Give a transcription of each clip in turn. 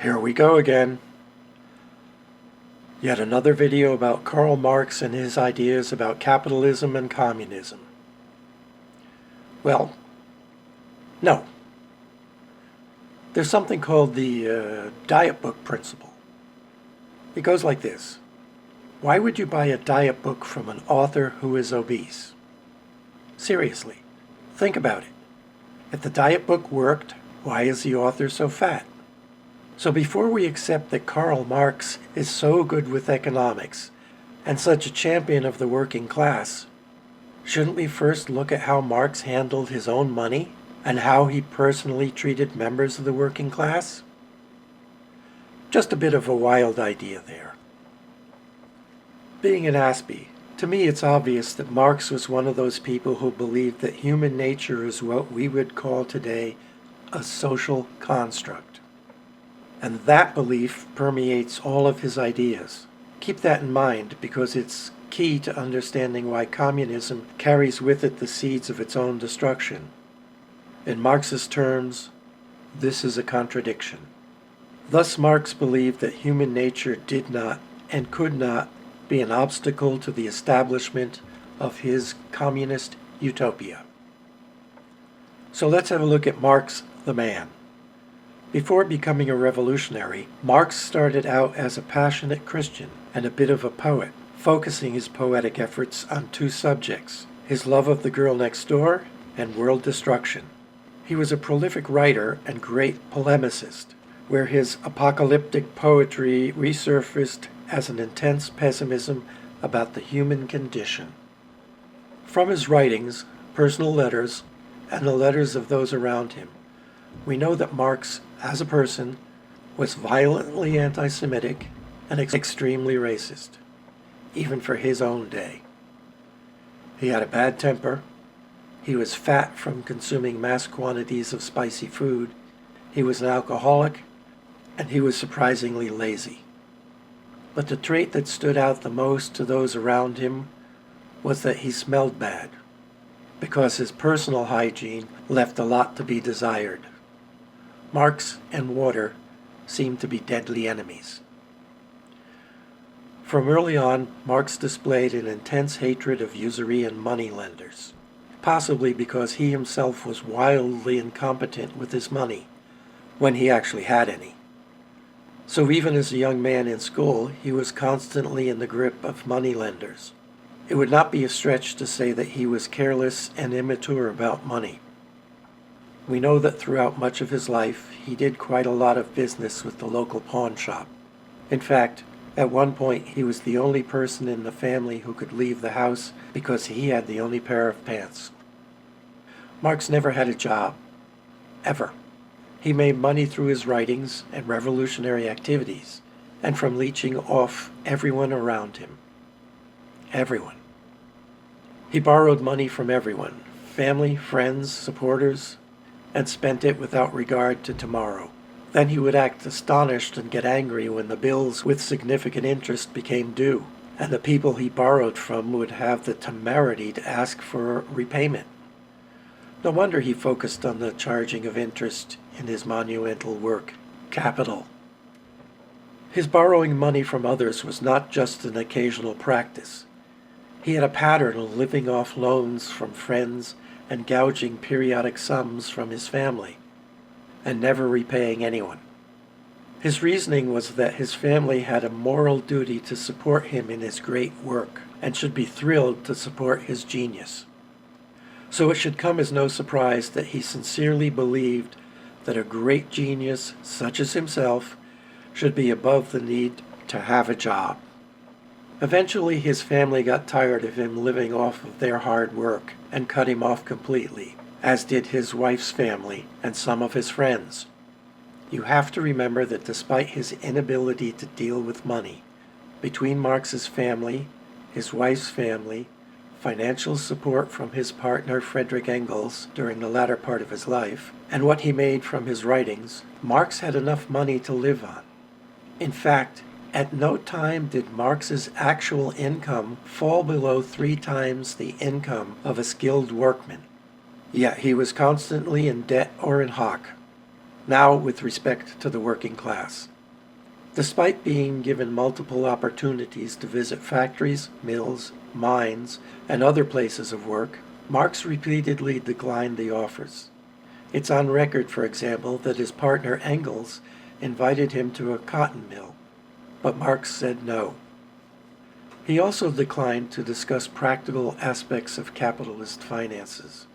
Here we go again. Yet another video about Karl Marx and his ideas about capitalism and communism. Well, no. There's something called the diet book principle. It goes like this. Why would you buy a diet book from an author who is obese? Seriously, think about it. If the diet book worked, why is the author so fat? So before we accept that Karl Marx is so good with economics and such a champion of the working class, shouldn't we first look at how Marx handled his own money and how he personally treated members of the working class? Just a bit of a wild idea there. Being an Aspie, to me it's obvious that Marx was one of those people who believed that human nature is what we would call today a social construct. And that belief permeates all of his ideas. Keep that in mind because it's key to understanding why communism carries with it the seeds of its own destruction. In Marx's terms, this is a contradiction. Thus Marx believed that human nature did not and could not be an obstacle to the establishment of his communist utopia. So let's have a look at Marx the man. Before becoming a revolutionary, Marx started out as a passionate Christian and a bit of a poet, focusing his poetic efforts on two subjects, his love of the girl next door and world destruction. He was a prolific writer and great polemicist, where his apocalyptic poetry resurfaced as an intense pessimism about the human condition. From his writings, personal letters, and the letters of those around him, we know that Marx, as a person, was violently anti-Semitic and extremely racist, even for his own day. He had a bad temper, he was fat from consuming mass quantities of spicy food, he was an alcoholic, and he was surprisingly lazy. But the trait that stood out the most to those around him was that he smelled bad, because his personal hygiene left a lot to be desired. Marx and water seemed to be deadly enemies. From early on, Marx displayed an intense hatred of usury and moneylenders, possibly because he himself was wildly incompetent with his money, when he actually had any. So even as a young man in school, he was constantly in the grip of moneylenders. It would not be a stretch to say that he was careless and immature about money. We know that throughout much of his life, he did quite a lot of business with the local pawn shop. In fact, at one point he was the only person in the family who could leave the house because he had the only pair of pants. Marx never had a job. Ever. He made money through his writings and revolutionary activities, and from leeching off everyone around him. Everyone. He borrowed money from everyone, family, friends, supporters, and spent it without regard to tomorrow. Then he would act astonished and get angry when the bills with significant interest became due, and the people he borrowed from would have the temerity to ask for repayment. No wonder he focused on the charging of interest in his monumental work, Capital. His borrowing money from others was not just an occasional practice. He had a pattern of living off loans from friends and gouging periodic sums from his family, and never repaying anyone. His reasoning was that his family had a moral duty to support him in his great work, and should be thrilled to support his genius. So it should come as no surprise that he sincerely believed that a great genius, such as himself, should be above the need to have a job. Eventually his family got tired of him living off of their hard work and cut him off completely, as did his wife's family and some of his friends. You have to remember that despite his inability to deal with money, between Marx's family, his wife's family, financial support from his partner Friedrich Engels during the latter part of his life, and what he made from his writings, Marx had enough money to live on. In fact, at no time did Marx's actual income fall below 3 times the income of a skilled workman. Yet he was constantly in debt or in hock. now with respect to the working class. Despite being given multiple opportunities to visit factories, mills, mines, and other places of work, Marx repeatedly declined the offers. It's on record, for example, that his partner Engels invited him to a cotton mill, but Marx said no. He also declined to discuss practical aspects of capitalist finances,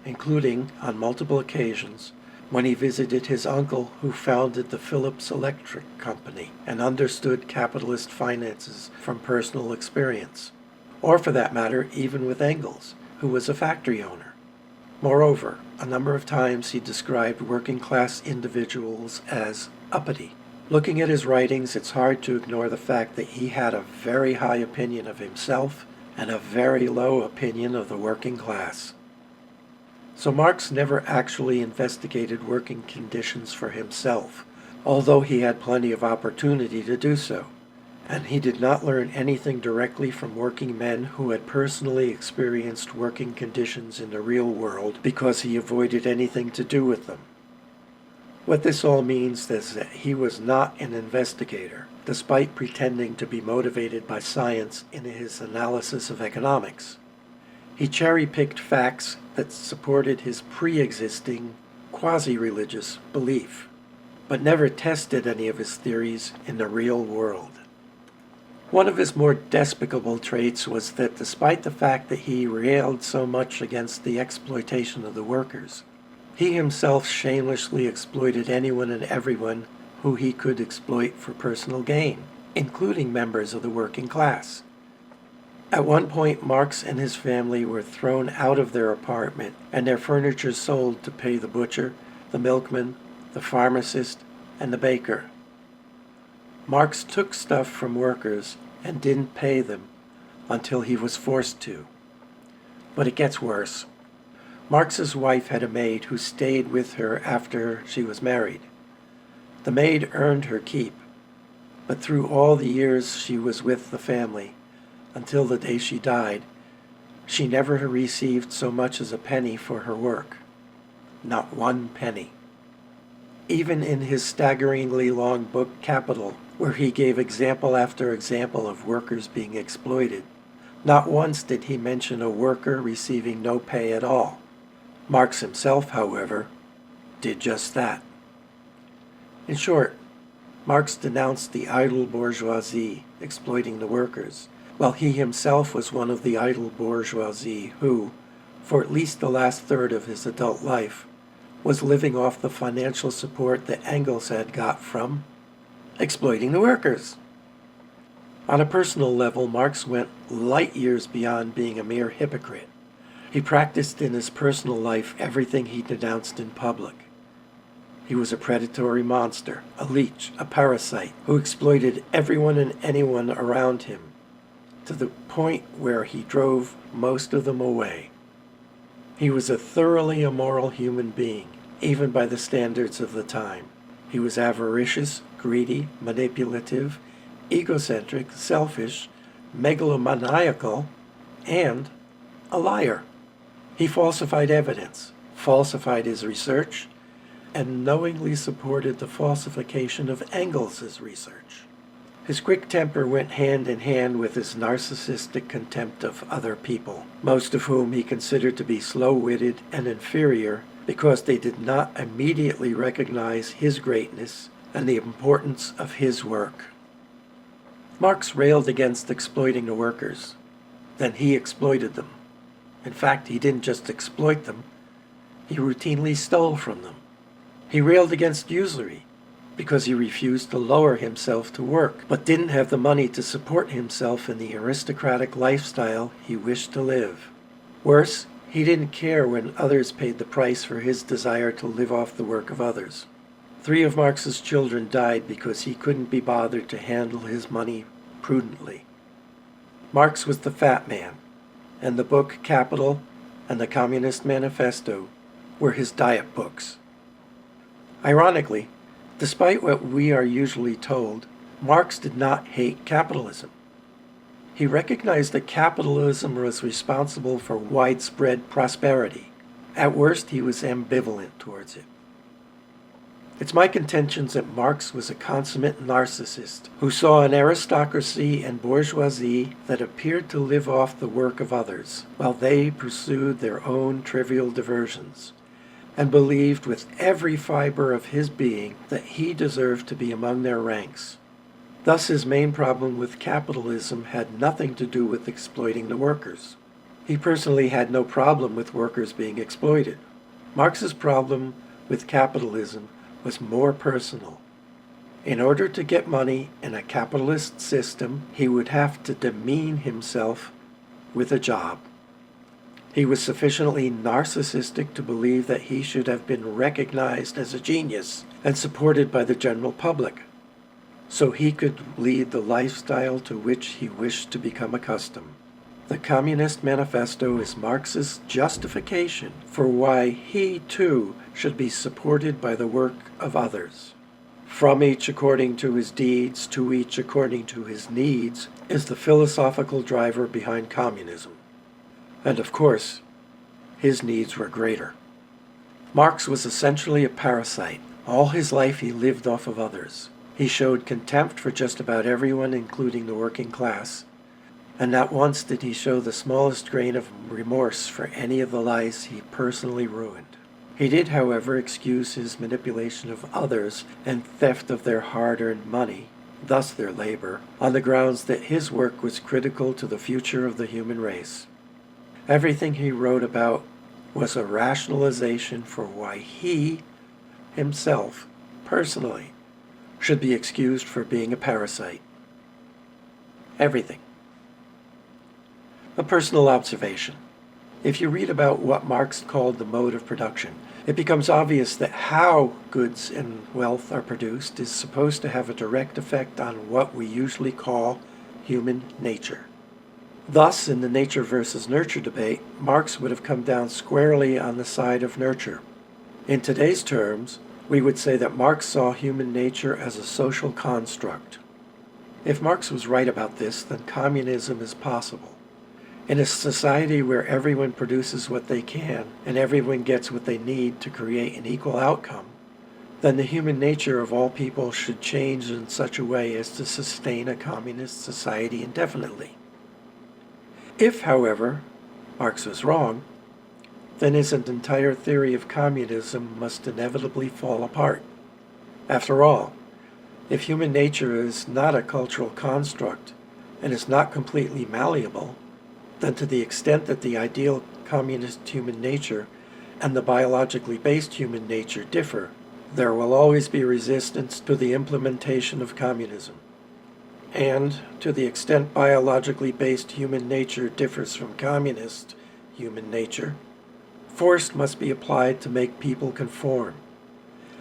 including, on multiple occasions, when he visited his uncle who founded the Philips Electric Company and understood capitalist finances from personal experience, or for that matter, even with Engels, who was a factory owner. Moreover, a number of times he described working-class individuals as uppity. Looking at his writings, it's hard to ignore the fact that he had a very high opinion of himself and a very low opinion of the working class. So Marx never actually investigated working conditions for himself, although he had plenty of opportunity to do so. And he did not learn anything directly from working men who had personally experienced working conditions in the real world because he avoided anything to do with them. What this all means is that he was not an investigator, despite pretending to be motivated by science in his analysis of economics. He cherry-picked facts that supported his pre-existing, quasi-religious belief, but never tested any of his theories in the real world. One of his more despicable traits was that despite the fact that he railed so much against the exploitation of the workers, he himself shamelessly exploited anyone and everyone who he could exploit for personal gain, including members of the working class. At one point, Marx and his family were thrown out of their apartment and their furniture sold to pay the butcher, the milkman, the pharmacist, and the baker. Marx took stuff from workers and didn't pay them until he was forced to. But it gets worse. Marx's wife had a maid who stayed with her after she was married. The maid earned her keep, but through all the years she was with the family, until the day she died, she never received so much as a penny for her work. Not one penny. Even in his staggeringly long book Capital, where he gave example after example of workers being exploited, not once did he mention a worker receiving no pay at all. Marx himself, however, did just that. In short, Marx denounced the idle bourgeoisie exploiting the workers, while he himself was one of the idle bourgeoisie who, for at least the last third of his adult life, was living off the financial support that Engels had got from exploiting the workers. On a personal level, Marx went light years beyond being a mere hypocrite. He practiced in his personal life everything he denounced in public. He was a predatory monster, a leech, a parasite, who exploited everyone and anyone around him, to the point where he drove most of them away. He was a thoroughly immoral human being, even by the standards of the time. He was avaricious, greedy, manipulative, egocentric, selfish, megalomaniacal, and a liar. He falsified evidence, falsified his research, and knowingly supported the falsification of Engels' research. His quick temper went hand in hand with his narcissistic contempt of other people, most of whom he considered to be slow-witted and inferior because they did not immediately recognize his greatness and the importance of his work. Marx railed against exploiting the workers. Then he exploited them. In fact, he didn't just exploit them, he routinely stole from them. He railed against usury, because he refused to lower himself to work, but didn't have the money to support himself in the aristocratic lifestyle he wished to live. Worse, he didn't care when others paid the price for his desire to live off the work of others. 3 of Marx's children died because he couldn't be bothered to handle his money prudently. Marx was the fat man, and the book Capital and the Communist Manifesto were his diet books. Ironically, despite what we are usually told, Marx did not hate capitalism. He recognized that capitalism was responsible for widespread prosperity. At worst, he was ambivalent towards it. It's my contention that Marx was a consummate narcissist who saw an aristocracy and bourgeoisie that appeared to live off the work of others, while they pursued their own trivial diversions, and believed with every fiber of his being that he deserved to be among their ranks. Thus his main problem with capitalism had nothing to do with exploiting the workers. He personally had no problem with workers being exploited. Marx's problem with capitalism was more personal. In order to get money in a capitalist system, he would have to demean himself with a job. He was sufficiently narcissistic to believe that he should have been recognized as a genius and supported by the general public, so he could lead the lifestyle to which he wished to become accustomed. The Communist Manifesto is Marx's justification for why he, too, should be supported by the work of others. From each according to his deeds, to each according to his needs, is the philosophical driver behind communism. And of course, his needs were greater. Marx was essentially a parasite. All his life he lived off of others. He showed contempt for just about everyone, including the working class, and not once did he show the smallest grain of remorse for any of the lives he personally ruined. He did, however, excuse his manipulation of others and theft of their hard-earned money, thus their labor, on the grounds that his work was critical to the future of the human race. Everything he wrote about was a rationalization for why he, himself, personally, should be excused for being a parasite. Everything. A personal observation. If you read about what Marx called the mode of production, it becomes obvious that how goods and wealth are produced is supposed to have a direct effect on what we usually call human nature. Thus, in the nature versus nurture debate, Marx would have come down squarely on the side of nurture. In today's terms, we would say that Marx saw human nature as a social construct. If Marx was right about this, then communism is possible. In a society where everyone produces what they can and everyone gets what they need to create an equal outcome, then the human nature of all people should change in such a way as to sustain a communist society indefinitely. If, however, Marx was wrong, then his entire theory of communism must inevitably fall apart. After all, if human nature is not a cultural construct and is not completely malleable, then to the extent that the ideal communist human nature and the biologically based human nature differ, there will always be resistance to the implementation of communism. And to the extent biologically based human nature differs from communist human nature, force must be applied to make people conform.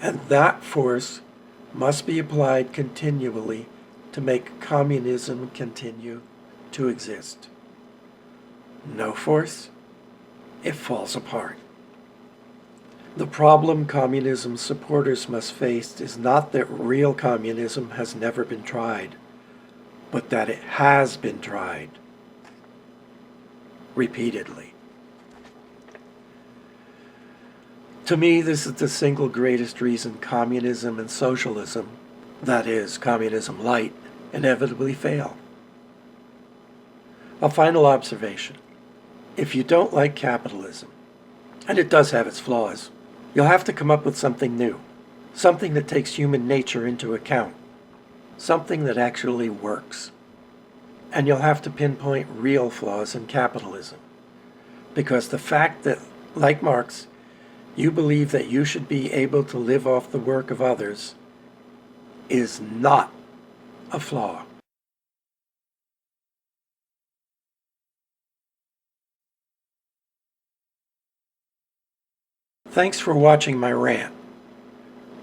And that force must be applied continually to make communism continue to exist. No force, it falls apart. The problem communism supporters must face is not that real communism has never been tried, but that it has been tried repeatedly. To me, this is the single greatest reason communism and socialism, that is, communism light, inevitably fail. A final observation. If you don't like capitalism, and it does have its flaws, you'll have to come up with something new, something that takes human nature into account, something that actually works. And you'll have to pinpoint real flaws in capitalism, because the fact that, like Marx, you believe that you should be able to live off the work of others is not a flaw. Thanks for watching my rant.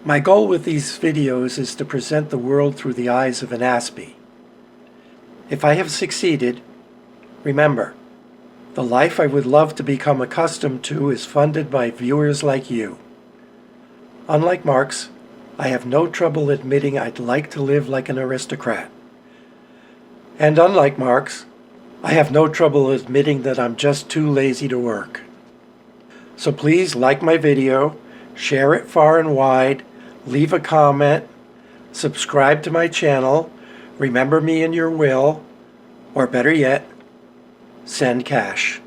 My goal with these videos is to present the world through the eyes of an Aspie. If I have succeeded, remember, the life I would love to become accustomed to is funded by viewers like you. Unlike Marx, I have no trouble admitting I'd like to live like an aristocrat. And unlike Marx, I have no trouble admitting that I'm just too lazy to work. So please like my video, share it far and wide, leave a comment, subscribe to my channel, remember me in your will, or better yet, send cash.